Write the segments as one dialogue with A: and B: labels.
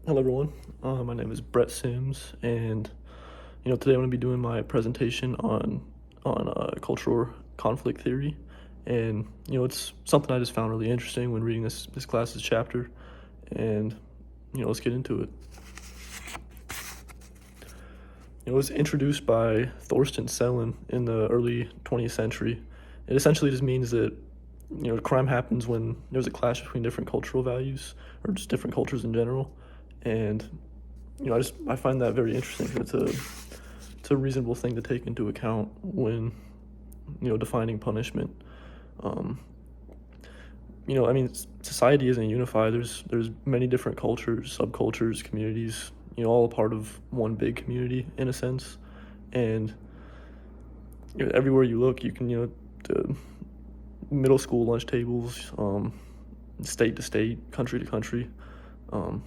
A: Hello, everyone. My name is Brett Sims, and today I'm going to be doing my presentation on cultural conflict theory, and it's something I just found really interesting when reading this class's chapter, and let's get into it. It was introduced by Thorsten Selin in the early 20th century. It essentially just means that crime happens when there's a clash between different cultural values or just different cultures in general, and I find that very interesting. It's a reasonable thing to take into account when defining punishment. Um, Society isn't unified. There's many different cultures, subcultures, communities. All a part of one big community in a sense, and everywhere you look, you can the middle school lunch tables, state to state, country to country.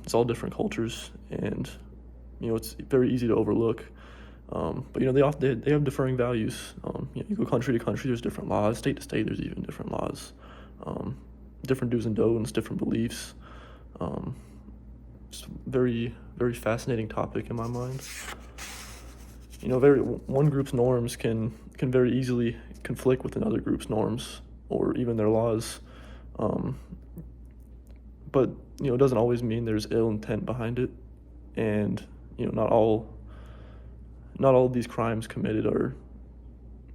A: It's all different cultures, and it's very easy to overlook. But they have differing values. You go country to country, there's different laws. State to state, there's even different laws. Different do's and don'ts, different beliefs. It's a very, very fascinating topic in my mind. One group's norms can very easily conflict with another group's norms or even their laws. But it doesn't always mean there's ill intent behind it, and not all of these crimes committed are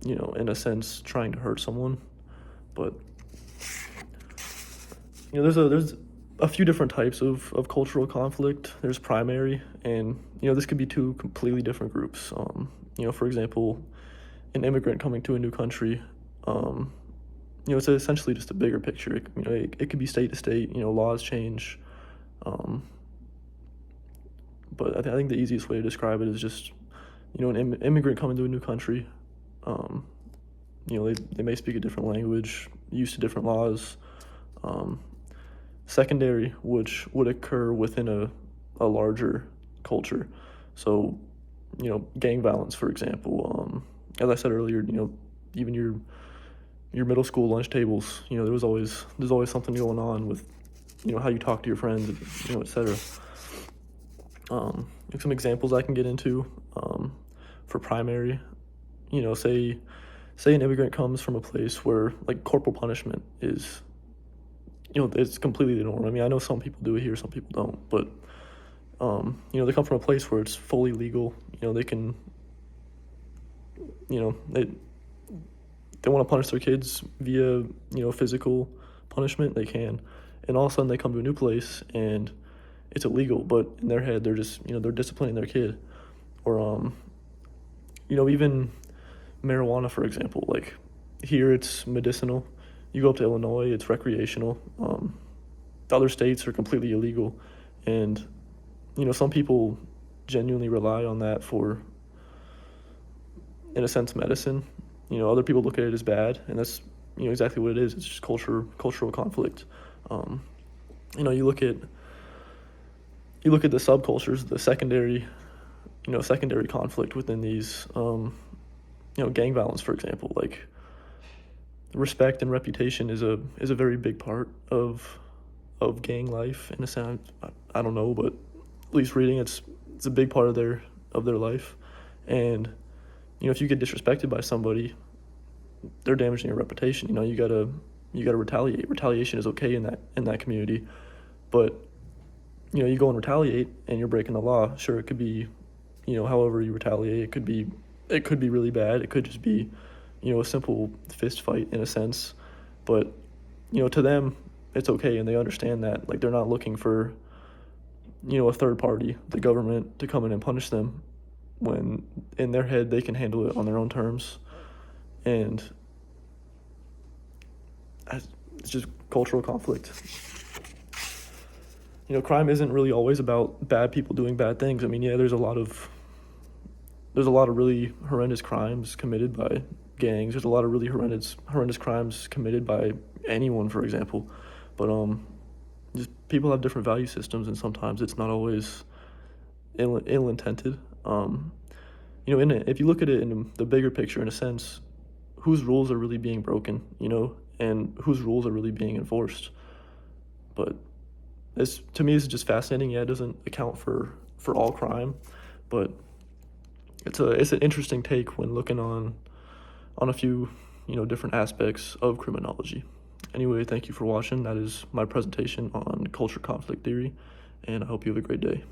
A: in a sense trying to hurt someone. But there's a few different types of cultural conflict. There's primary, and this could be two completely different groups. For example, an immigrant coming to a new country. It's essentially just a bigger picture. It could be state to state. Laws change. But I think the easiest way to describe it is just an immigrant coming to a new country. They may speak a different language, used to different laws. Secondary, which would occur within a larger culture. So, gang violence, for example. As I said earlier, even your middle school lunch tables, there's always something going on with, how you talk to your friends, etc. Some examples I can get into for primary, say an immigrant comes from a place where like corporal punishment is, it's completely the norm. I know some people do it here, some people don't, but they come from a place where it's fully legal. They can, they want to punish their kids via physical punishment. They can, and all of a sudden they come to a new place and it's illegal, but in their head they're just they're disciplining their kid. Or even marijuana, for example. Like here it's medicinal. You go up to Illinois, it's recreational. Other states are completely illegal, and some people genuinely rely on that for, in a sense, medicine. Other people look at it as bad, and that's exactly what it is. It's just cultural conflict. You look at the subcultures, the secondary conflict within these. Gang violence, for example. Like respect and reputation is a very big part of gang life in a sense. I don't know, but at least reading it's a big part of their life. And if you get disrespected by somebody, they're damaging your reputation. You gotta retaliate. Retaliation is okay in that community, but you go and retaliate and you're breaking the law. Sure, it could be however you retaliate. It could be really bad. It could just be a simple fist fight in a sense, but to them it's okay, and they understand that. Like they're not looking for a third party, the government, to come in and punish them, when in their head they can handle it on their own terms. And it's just cultural conflict. Crime isn't really always about bad people doing bad things. There's a lot of really horrendous crimes committed by gangs. There's a lot of really horrendous crimes committed by anyone, for example. But just people have different value systems, and sometimes it's not always ill-intended. If you look at it in the bigger picture, in a sense, whose rules are really being broken, and whose rules are really being enforced. But This to me is just fascinating. Yeah, it doesn't account for all crime, but it's an interesting take when looking on a few different aspects of criminology. Anyway, thank you for watching. That is my presentation on culture conflict theory, and I hope you have a great day.